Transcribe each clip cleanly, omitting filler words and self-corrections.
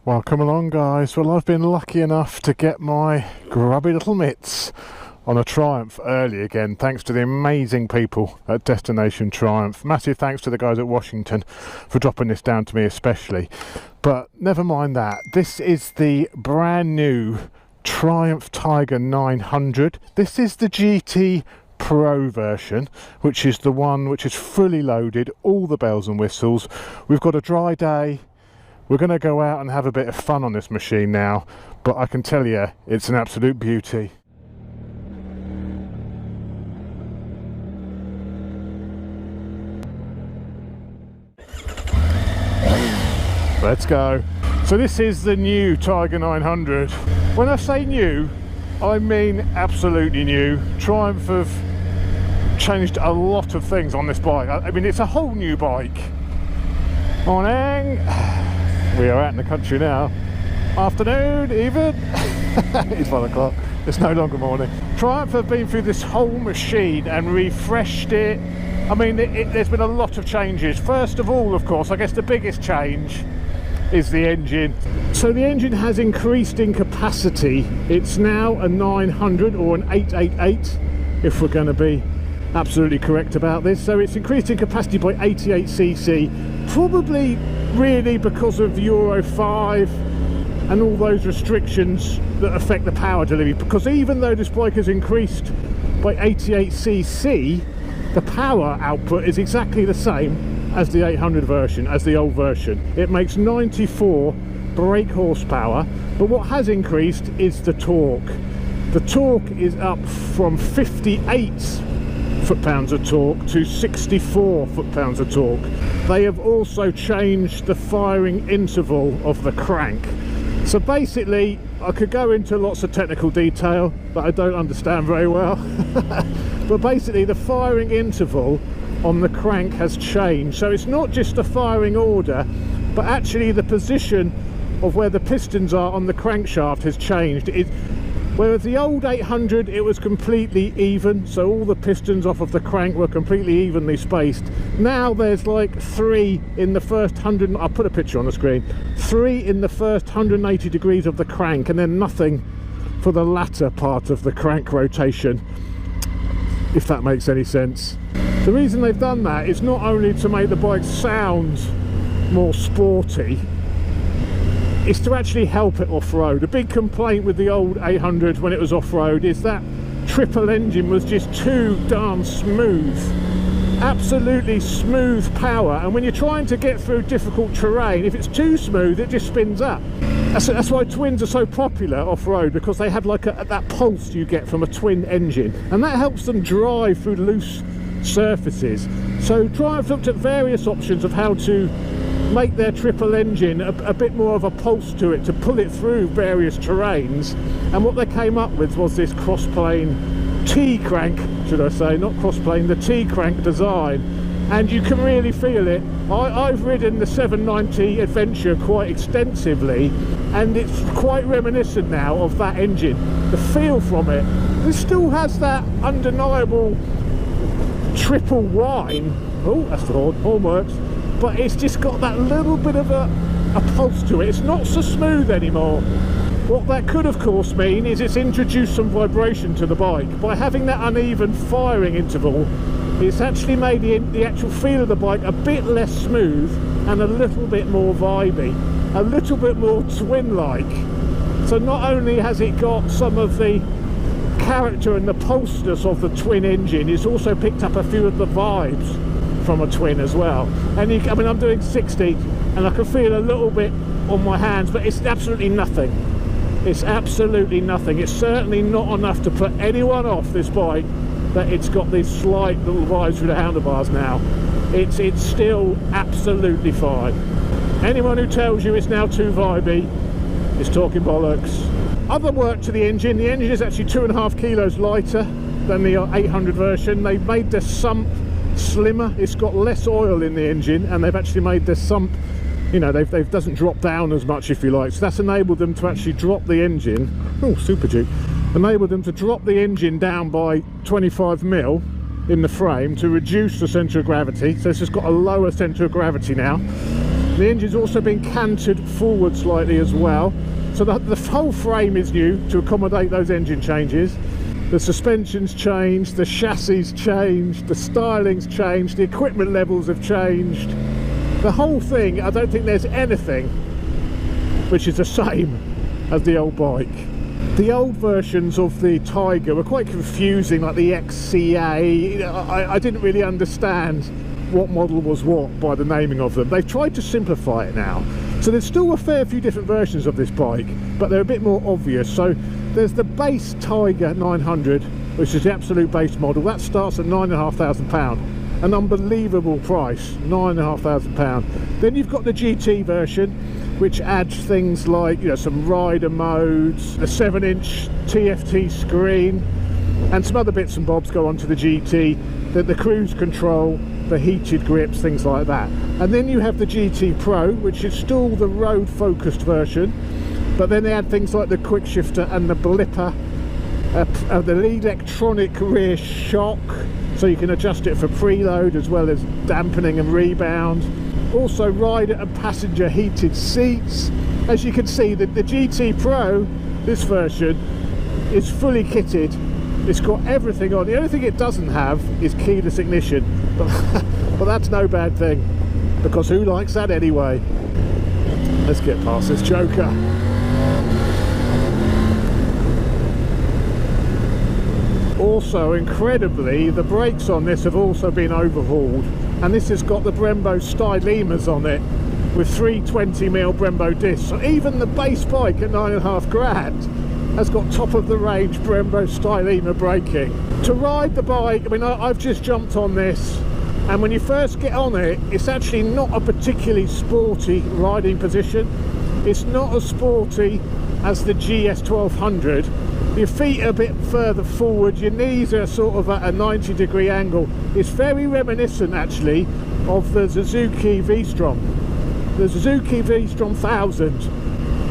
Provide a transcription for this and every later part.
Well, come along guys. Well, I've been lucky enough to get my grubby little mitts on a Triumph early again, thanks to the amazing people at Destination Triumph. Massive thanks to the guys at Washington for dropping this down to me especially. But never mind that. This is the brand new Triumph Tiger-900. This is the GT Pro version, which is the one which is fully loaded, all the bells and whistles. We've got a dry day. We're going to go out and have a bit of fun on this machine now, but I can tell you, it's an absolute beauty. Let's go. So this is the new Tiger-900. When I say new, I mean absolutely new. Triumph have changed a lot of things on this bike. I mean, it's a whole new bike. Morning. We are out in the country now. Afternoon, even. It's 1 o'clock. It's no longer morning. Triumph have been through this whole machine and refreshed it. I mean, there's been a lot of changes. First of all, of course, I guess the biggest change is the engine. So the engine has increased in capacity. It's now a 900 or an 888, if we're going to be absolutely correct about this. So it's increased in capacity by 88cc, probably really because of Euro 5 and all those restrictions that affect the power delivery, because even though this bike has increased by 88cc, the power output is exactly the same as the 800 version, as the old version. It makes 94 brake horsepower, but what has increased is the torque. The torque is up from 58 foot-pounds of torque to 64 foot-pounds of torque. They have also changed the firing interval of the crank. So basically, I could go into lots of technical detail that I don't understand very well, but basically the firing interval on the crank has changed. So it's not just the firing order, but actually the position of where the pistons are on the crankshaft has changed. Whereas the old 800, it was completely even, so all the pistons off of the crank were completely evenly spaced. Now there's like 3 in the first 100, I'll put a picture on the screen, 3 in the first 180 degrees of the crank, and then nothing for the latter part of the crank rotation, if that makes any sense. The reason they've done that is not only to make the bike sound more sporty, is to actually help it off-road. A big complaint with the old 800 when it was off-road is that triple engine was just too darn smooth. Absolutely smooth power, and when you're trying to get through difficult terrain, if it's too smooth, it just spins up. That's why twins are so popular off-road, because they have like that pulse you get from a twin engine, and that helps them drive through loose surfaces. So Triumph looked at various options of how to make their triple engine a bit more of a pulse to it, to pull it through various terrains, and what they came up with was this cross-plane T-crank, should I say, not cross-plane, the T-crank design, and you can really feel it. I've ridden the 790 Adventure quite extensively, and it's quite reminiscent now of that engine. The feel from it, it still has that undeniable triple whine. Oh, that's the horn works. But it's just got that little bit of a pulse to it. It's not so smooth anymore. What that could of course mean is it's introduced some vibration to the bike. By having that uneven firing interval, it's actually made the actual feel of the bike a bit less smooth and a little bit more vibey, a little bit more twin-like. So not only has it got some of the character and the pulseness of the twin engine, it's also picked up a few of the vibes from a twin as well. And I mean, I'm doing 60 and I can feel a little bit on my hands, but it's absolutely nothing. It's absolutely nothing. It's certainly not enough to put anyone off this bike that it's got these slight little vibes through the handlebars now. It's still absolutely fine. Anyone who tells you it's now too vibey is talking bollocks. Other work to the engine is actually 2.5 kilos lighter than the 800 version. They've made the sump slimmer. It's got less oil in the engine, and they've actually made the sump, you know, they've doesn't drop down as much, if you like. So that's enabled them to actually drop the engine, oh, super Duke, enabled them to drop the engine down by 25 mil in the frame to reduce the centre of gravity. So it's just got a lower centre of gravity now. The engine's also been canted forward slightly as well, so the whole frame is new to accommodate those engine changes. The suspension's changed, the chassis changed, the styling's changed, the equipment levels have changed. The whole thing, I don't think there's anything which is the same as the old bike. The old versions of the Tiger were quite confusing, like the XCA. I didn't really understand what model was what by the naming of them. They've tried to simplify it now. So there's still a fair few different versions of this bike, but they're a bit more obvious. So there's the base Tiger-900, which is the absolute base model. That starts at £9,500. An unbelievable price, £9,500. Then you've got the GT version, which adds things like, you know, some rider modes, a 7-inch TFT screen, and some other bits and bobs go onto the GT, the cruise control, the heated grips, things like that. And then you have the GT Pro, which is still the road focused version, but then they add things like the quick shifter and the blipper, the electronic rear shock, so you can adjust it for preload as well as dampening and rebound. Also rider and passenger heated seats. As you can see, the GT Pro, this version, is fully kitted. It's got everything on. The only thing it doesn't have is keyless ignition, but that's no bad thing, because who likes that anyway? Let's get past this joker. Also, incredibly, the brakes on this have also been overhauled, and this has got the Brembo stylemas on it with 320mm Brembo discs. So even the base bike at £9,500 has got top of the range Brembo stylema braking. To ride the bike, I mean, I've just jumped on this, and when you first get on it, it's actually not a particularly sporty riding position. It's not as sporty as the GS 1200. Your feet are a bit further forward, your knees are sort of at a 90-degree angle. It's very reminiscent actually of the Suzuki V-Strom. The Suzuki V-Strom 1000.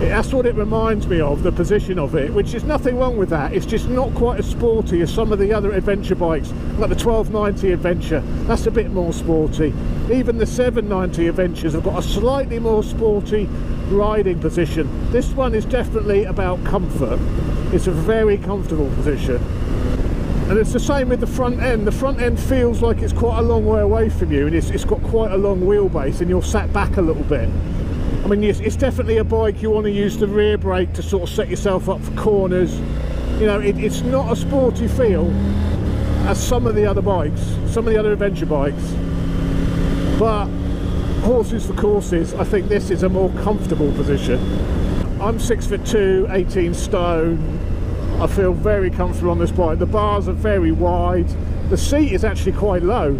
That's what it reminds me of, the position of it, which is nothing wrong with that. It's just not quite as sporty as some of the other adventure bikes, like the 1290 Adventure. That's a bit more sporty. Even the 790 Adventures have got a slightly more sporty riding position. This one is definitely about comfort. It's a very comfortable position. And it's the same with the front end. The front end feels like it's quite a long way away from you, and it's got quite a long wheelbase, and you're sat back a little bit. I mean, it's definitely a bike you want to use the rear brake to sort of set yourself up for corners. You know, it's not a sporty feel as some of the other bikes, some of the other adventure bikes. But horses for courses, I think this is a more comfortable position. I'm 6'2", 18 stone. I feel very comfortable on this bike. The bars are very wide. The seat is actually quite low.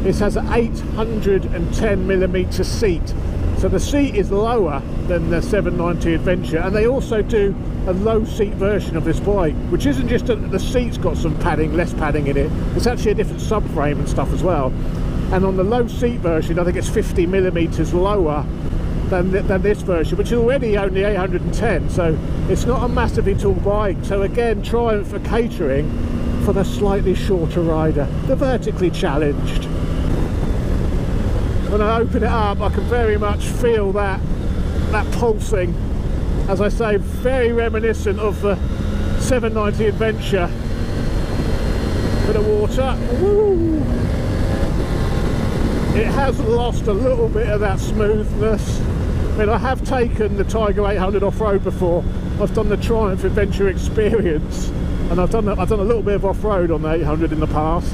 It has an 810mm seat. So the seat is lower than the 790 Adventure, and they also do a low seat version of this bike, which isn't just the seat's got some padding, less padding in it. It's actually a different subframe and stuff as well. And on the low seat version, I think it's 50mm lower than this version, which is already only 810. So it's not a massively tall bike. So again, trying for catering for the slightly shorter rider, the vertically challenged. When I open it up, I can very much feel that pulsing. As I say, very reminiscent of the 790 Adventure. Bit of water. Woo! It has lost a little bit of that smoothness. I mean, I have taken the Tiger-800 off-road before. I've done the Triumph Adventure Experience, and I've done a little bit of off-road on the 800 in the past,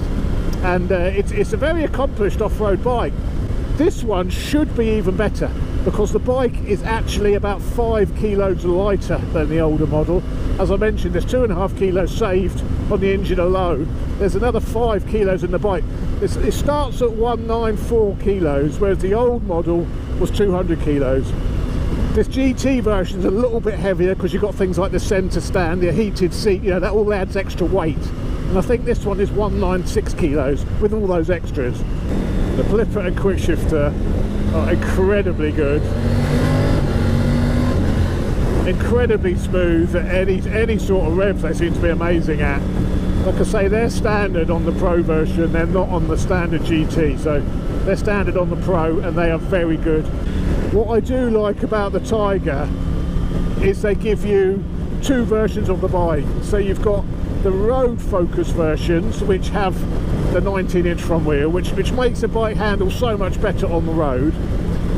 and it's a very accomplished off-road bike. This one should be even better, because the bike is actually about 5 kilos lighter than the older model. As I mentioned, there's 2.5 kilos saved on the engine alone. There's another 5 kilos in the bike. It starts at 194 kilos, whereas the old model was 200 kilos. This GT version is a little bit heavier because you've got things like the centre stand, the heated seat, you know, that all adds extra weight. And I think this one is 196 kilos with all those extras. The blipper and quick shifter are incredibly good. Incredibly smooth at any sort of revs. They seem to be amazing at. Like I say, they're standard on the Pro version, they're not on the standard GT, so They're standard on the Pro and they are very good. What I do like about the Tiger is they give you two versions of the bike. So you've got the road focus versions, which have the 19-inch front wheel, which makes the bike handle so much better on the road.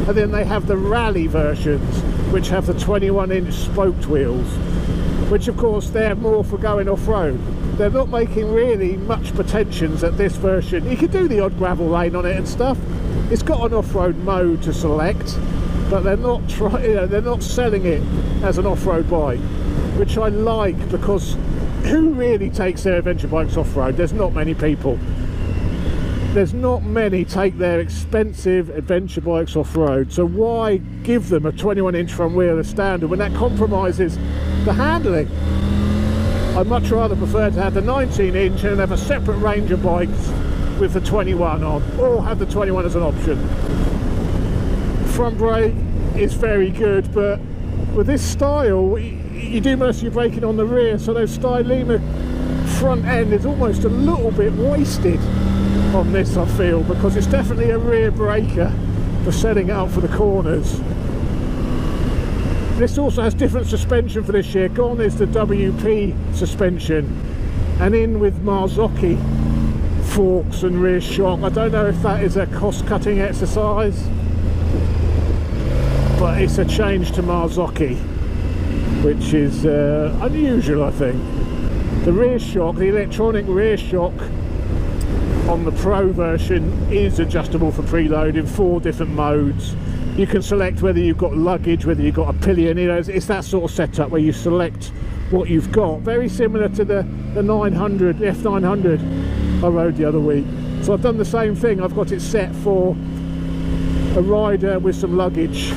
And then they have the rally versions, which have the 21-inch spoked wheels, which of course they're more for going off-road. They're not making really much pretensions at this version. You can do the odd gravel lane on it and stuff. It's got an off-road mode to select, but they're not they're not selling it as an off-road bike, which I like, because who really takes their adventure bikes off-road? There's not many people. There's not many take their expensive adventure bikes off-road, so why give them a 21-inch front wheel as standard when that compromises the handling? I'd much rather prefer to have the 19-inch and have a separate range of bikes with the 21 on, or have the 21 as an option. Front brake is very good, but with this style you do most of your braking on the rear, so those Stylema front end is almost a little bit wasted on this, I feel, because it's definitely a rear braker for setting it up for the corners. This also has different suspension for this year. Gone is the WP suspension, and in with Marzocchi forks and rear shock. I don't know if that is a cost-cutting exercise, but it's a change to Marzocchi, which is unusual, I think. The rear shock, the electronic rear shock on the Pro version, is adjustable for preload in 4 different modes. You can select whether you've got luggage, whether you've got a pillion. You know, it's that sort of setup where you select what you've got. Very similar to the 900, the F900 I rode the other week. So I've done the same thing. I've got it set for a rider with some luggage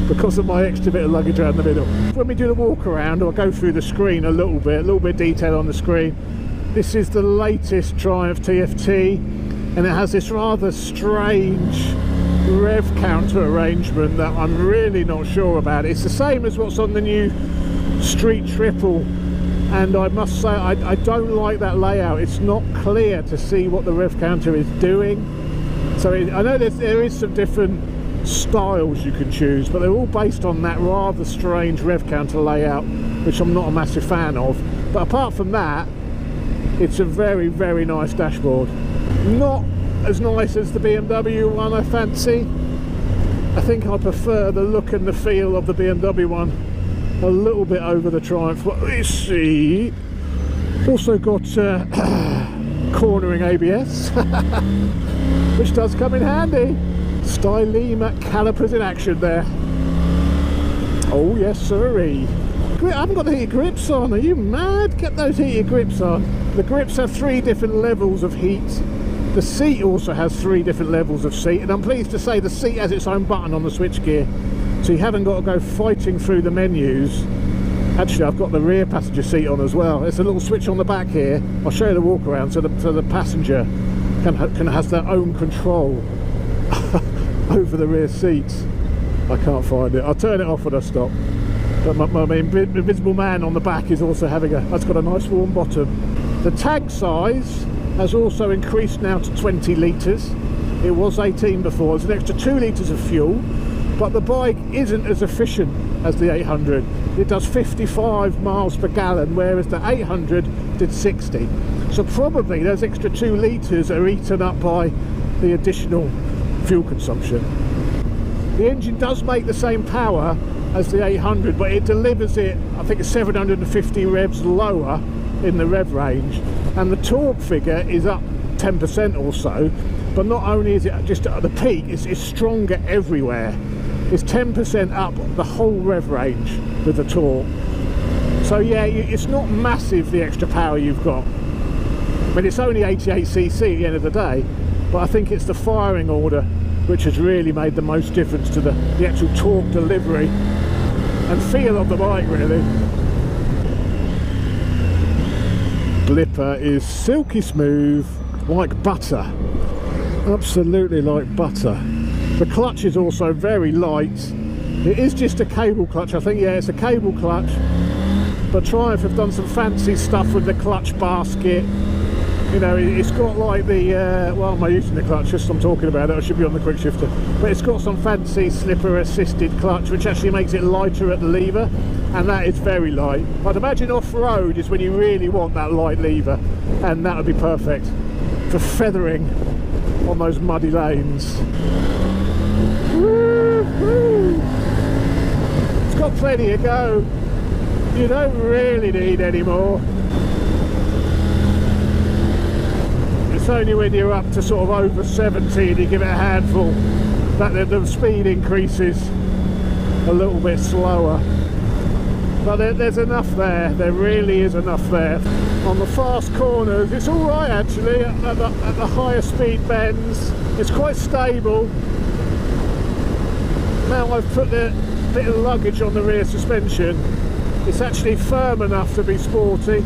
because of my extra bit of luggage around the middle. When we do the walk around, I'll go through the screen a little bit of detail on the screen. This is the latest Triumph TFT, and it has this rather strange rev counter arrangement that I'm really not sure about. It's the same as what's on the new Street Triple, and I must say I don't like that layout. It's not clear to see what the rev counter is doing. So I know there is some different styles you can choose, but they're all based on that rather strange rev counter layout, which I'm not a massive fan of. But apart from that, it's a very, very nice dashboard. Not as nice as the BMW one, I fancy. I think I prefer the look and the feel of the BMW one a little bit over the Triumph. Let's see. Also got cornering ABS, which does come in handy. Stylema calipers in action there. Oh yes sirree. I haven't got the heated grips on. Are you mad? Get those heated grips on. The grips have 3 different levels of heat. The seat also has 3 different levels of seat, and I'm pleased to say the seat has its own button on the switchgear, so you haven't got to go fighting through the menus. Actually, I've got the rear passenger seat on as well. There's a little switch on the back here. I'll show you the walk around, so the passenger has their own control over the rear seats. I can't find it. I'll turn it off when I stop. But my invisible man on the back is also that's got a nice warm bottom. The tag size has also increased now to 20 litres. It was 18 before. It's an extra 2 litres of fuel, but the bike isn't as efficient as the 800. It does 55 miles per gallon, whereas the 800 did 60. So probably those extra 2 litres are eaten up by the additional fuel consumption. The engine does make the same power as the 800, but it delivers it, I think it's 750 revs lower in the rev range, and the torque figure is up 10% or so. But not only is it just at the peak, it's stronger everywhere. It's 10% up the whole rev range with the torque. So yeah, it's not massive, the extra power you've got. I mean, it's only 88cc at the end of the day, but I think it's the firing order which has really made the most difference to the actual torque delivery and feel of the bike, really. Blipper is silky smooth, like butter. Absolutely like butter. The clutch is also very light. It is just a cable clutch, I think. Yeah, it's a cable clutch, but Triumph have done some fancy stuff with the clutch basket You know, it's got like the, well, am I using the clutch? Just I'm talking about it, I should be on the quick shifter. But it's got some fancy slipper assisted clutch, which actually makes it lighter at the lever, and that is very light. I'd imagine off-road is when you really want that light lever, and that would be perfect for feathering on those muddy lanes. Woo-hoo. It's got plenty to go. You don't really need any more. It's only when you're up to sort of over 70 and you give it a handful that the speed increases a little bit slower. But there's enough there, there really is enough there. On the fast corners, it's alright actually, at the higher speed bends, it's quite stable. Now I've put the bit of luggage on the rear suspension, it's actually firm enough to be sporty.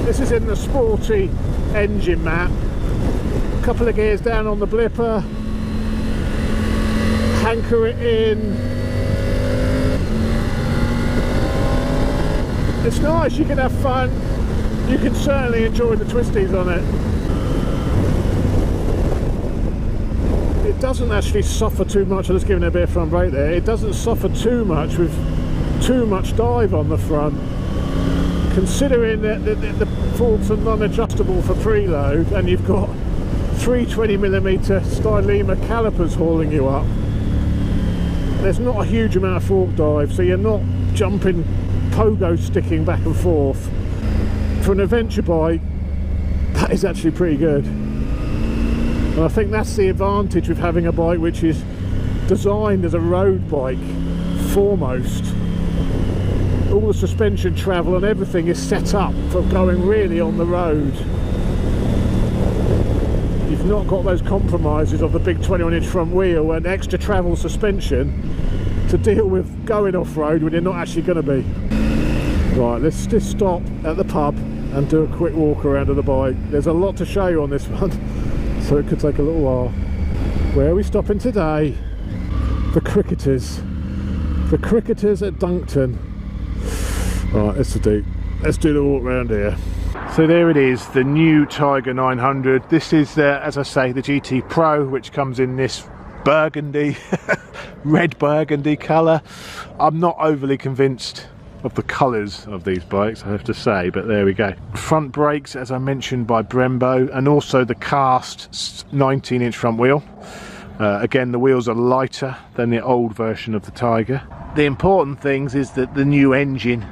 This is in the sporty engine map. Couple of gears down on the blipper, anchor it in. It's nice, you can have fun, you can certainly enjoy the twisties on it. It doesn't actually suffer too much. I'm just giving it a bit of front brake there. It doesn't suffer too much with too much dive on the front, considering that the forks are non-adjustable for preload and you've got 320mm Stylema calipers hauling you up. There's not a huge amount of fork dive, so you're not jumping, pogo sticking back and forth. For an adventure bike, that is actually pretty good. And I think that's the advantage of having a bike which is designed as a road bike foremost. All the suspension travel and everything is set up for going really on the road. You've not got those compromises of the big 21-inch front wheel and extra travel suspension to deal with going off-road when you're not actually going to be. Right, let's just stop at the pub and do a quick walk around of the bike. There's a lot to show you on this one, so it could take a little while. Where are we stopping today? The Cricketers. The Cricketers at Dunkton. Right, let's do the walk around here. So there it is, the new Tiger-900. This is, as I say, the GT Pro, which comes in this burgundy, red burgundy colour. I'm not overly convinced of the colours of these bikes, I have to say, but there we go. Front brakes, as I mentioned, by Brembo, and also the cast 19-inch front wheel. Again, the wheels are lighter than the old version of the Tiger. The important things is that the new engine,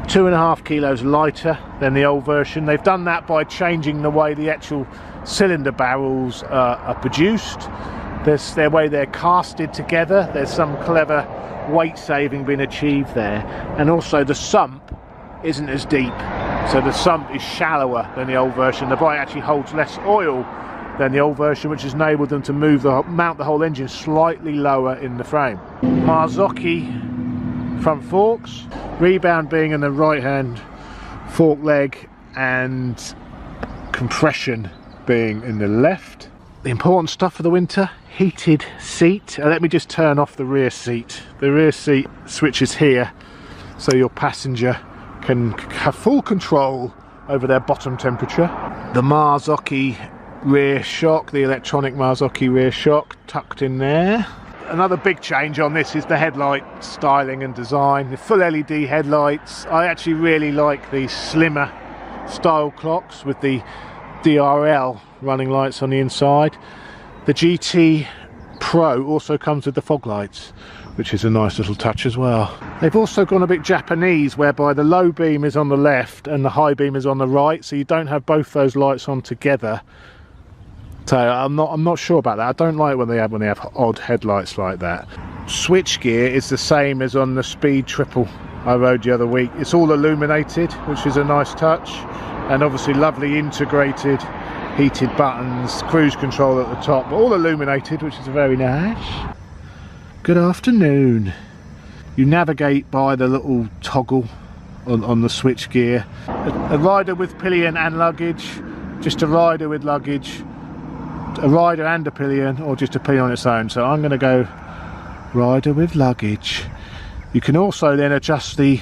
2.5 kilos lighter than the old version. They've done that by changing the way the actual cylinder barrels are produced. There's the way they're casted together. There's some clever weight saving being achieved there, and also the sump isn't as deep, so the sump is shallower than the old version. The bike actually holds less oil than the old version, which has enabled them to mount the whole engine slightly lower in the frame. Marzocchi front forks, rebound being in the right hand fork leg and compression being in the left. The important stuff for the winter, heated seat. Let me just turn off the rear seat. The rear seat switches here, so your passenger can have full control over their bottom temperature. The Marzocchi rear shock, the electronic Marzocchi rear shock tucked in there. Another big change on this is the headlight styling and design. The full LED headlights. I actually really like the slimmer style clocks with the DRL running lights on the inside. The GT Pro also comes with the fog lights, which is a nice little touch as well. They've also gone a bit Japanese, whereby the low beam is on the left and the high beam is on the right, so you don't have both those lights on together. So I'm not sure about that. I don't like when they have odd headlights like that. Switch gear is the same as on the Speed Triple I rode the other week. It's all illuminated, which is a nice touch, and obviously lovely integrated heated buttons, cruise control at the top, all illuminated, which is very nice. Good afternoon. You navigate by the little toggle on the switch gear. A rider with pillion and luggage, just a rider with luggage, a rider and a pillion, or just a pillion on its own. So I'm going to go rider with luggage. You can also then adjust the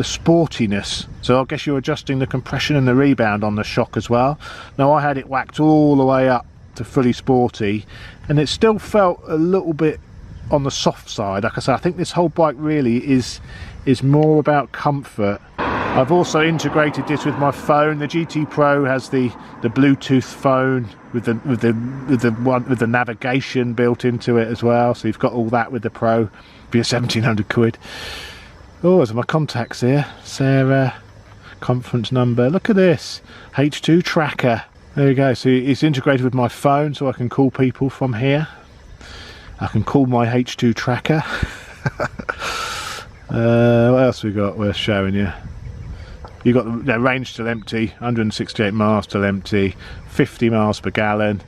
sportiness. So I guess you're adjusting the compression and the rebound on the shock as well. Now I had it whacked all the way up to fully sporty, and it still felt a little bit on the soft side. Like I say, I think this whole bike really is more about comfort. I've also integrated this with my phone. The GT Pro has the Bluetooth phone with the navigation built into it as well. So you've got all that with the Pro. Be a 1,700 quid. Oh, there's my contacts here. Sarah, conference number. Look at this H2 tracker. There you go. So it's integrated with my phone, so I can call people from here. I can call my H2 tracker. What else we got worth showing you? You got the range till empty, 168 miles till empty, 50 miles per gallon.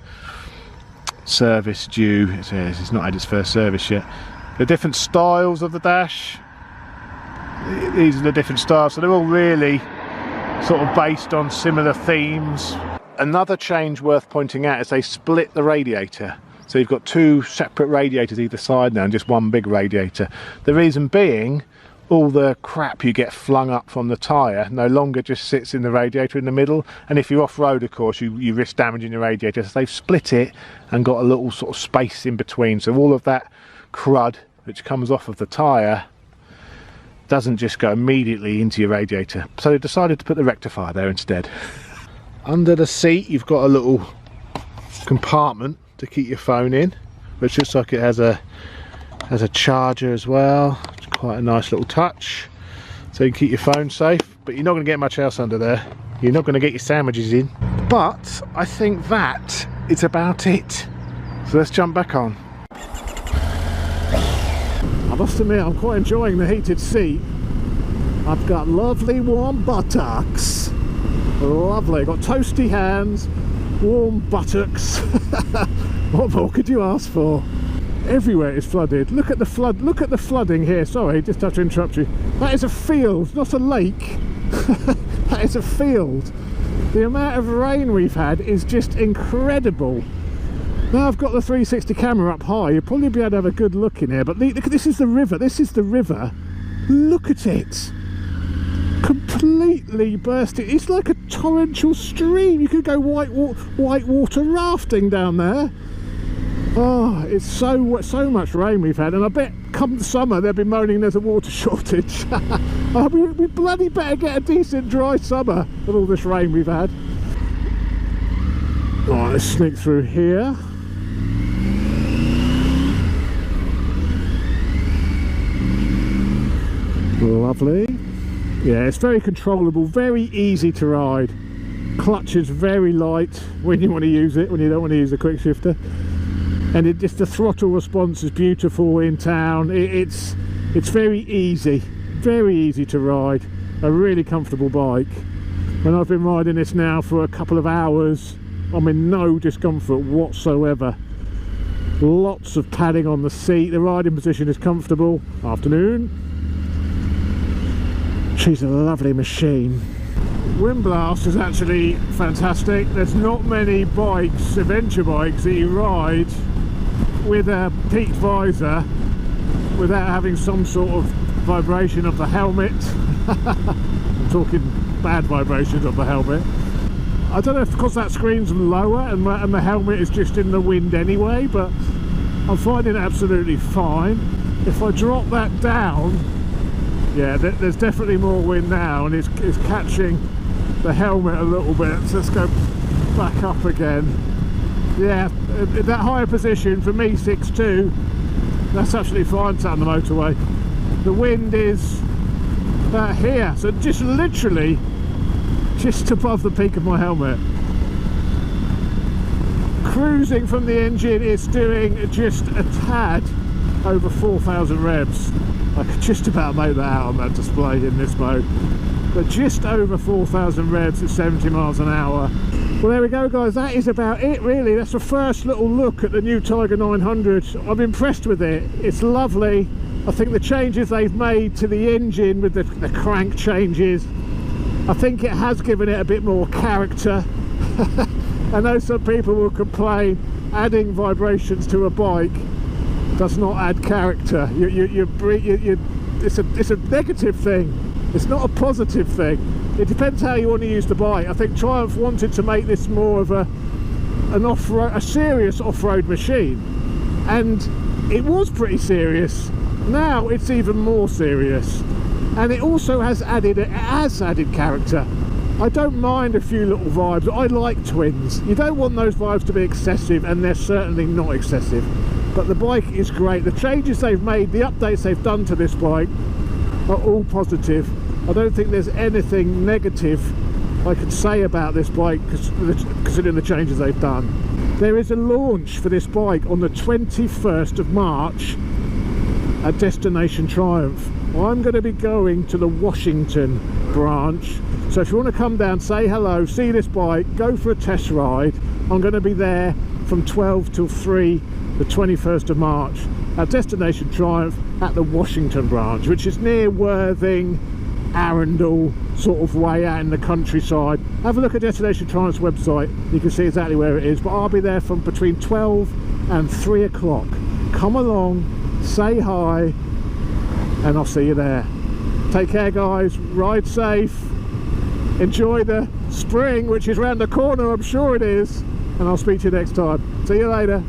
Service due. It's not had its first service yet. The different styles of the dash. These are the different styles, so they're all really sort of based on similar themes. Another change worth pointing out is they split the radiator. So you've got two separate radiators either side now and just one big radiator. The reason being, all the crap you get flung up from the tyre no longer just sits in the radiator in the middle, and if you're off-road of course you risk damaging your radiator, so they've split it and got a little sort of space in between, so all of that crud which comes off of the tyre doesn't just go immediately into your radiator. So they decided to put the rectifier there instead. Under the seat you've got a little compartment to keep your phone in, which looks like it has a charger as well. It's quite a nice little touch, so you can keep your phone safe, but you're not going to get much else under there. You're not going to get your sandwiches in. But I think that is about it. So let's jump back on. I must admit I'm quite enjoying the heated seat. I've got lovely warm buttocks. Lovely, got toasty hands, warm buttocks. What more could you ask for? Everywhere is flooded. Look at the flood. Look at the flooding here. Sorry, just have to interrupt you. That is a field, not a lake. That is a field. The amount of rain we've had is just incredible. Now I've got the 360 camera up high, you'll probably be able to have a good look in here, but look, this is the river. This is the river. Look at it. Completely bursting. It's like a torrential stream. You could go white water rafting down there. Oh, it's so much rain we've had, and I bet come summer they'll be moaning there's a water shortage. We bloody better get a decent dry summer with all this rain we've had. Alright, let's sneak through here. Lovely. Yeah, it's very controllable, very easy to ride. Clutch is very light when you want to use it, when you don't want to use the quick shifter. And the throttle response is beautiful in town. It's very easy to ride. A really comfortable bike. And I've been riding this now for a couple of hours. I'm in no discomfort whatsoever. Lots of padding on the seat. The riding position is comfortable. Afternoon. She's a lovely machine. Wind blast is actually fantastic. There's not many bikes, adventure bikes, that you ride with a peaked visor without having some sort of vibration of the helmet. I'm talking bad vibrations of the helmet. I don't know if because that screen's lower and the helmet is just in the wind anyway, but I'm finding it absolutely fine. If I drop that down, yeah, there's definitely more wind now, and it's catching the helmet a little bit. So let's go back up again. Yeah, at that higher position for me, 6'2", that's absolutely fine sat on the motorway. The wind is about here, so just literally just above the peak of my helmet. Cruising from the engine, it's doing just a tad over 4,000 revs. I could just about make that out on that display in this mode, but just over 4,000 revs at 70 miles an hour. Well, there we go guys, that is about it really. That's the first little look at the new Tiger-900. I'm impressed with it. It's lovely. I think the changes they've made to the engine with the crank changes, I think it has given it a bit more character. I know some people will complain adding vibrations to a bike does not add character. It's a negative thing. It's not a positive thing. It depends how you want to use the bike. I think Triumph wanted to make this more of a serious off-road machine, and it was pretty serious. Now it's even more serious, and it also has added character. I don't mind a few little vibes. I like twins. You don't want those vibes to be excessive, and they're certainly not excessive. But the bike is great. The changes they've made, the updates they've done to this bike are all positive. I don't think there's anything negative I could say about this bike considering the changes they've done. There is a launch for this bike on the 21st of March at Destination Triumph. I'm going to be going to the Washington branch, so if you want to come down, say hello, see this bike, go for a test ride. I'm going to be there from 12 till 3 the 21st of March at Destination Triumph at the Washington branch, which is near Worthing, Arundel sort of way out in the countryside. Have a look at Destination Triumph's website, you can see exactly where it is, but I'll be there from between 12 and 3 o'clock. Come along, say hi, and I'll see you there. Take care guys, ride safe, enjoy the spring which is round the corner, I'm sure it is, and I'll speak to you next time. See you later.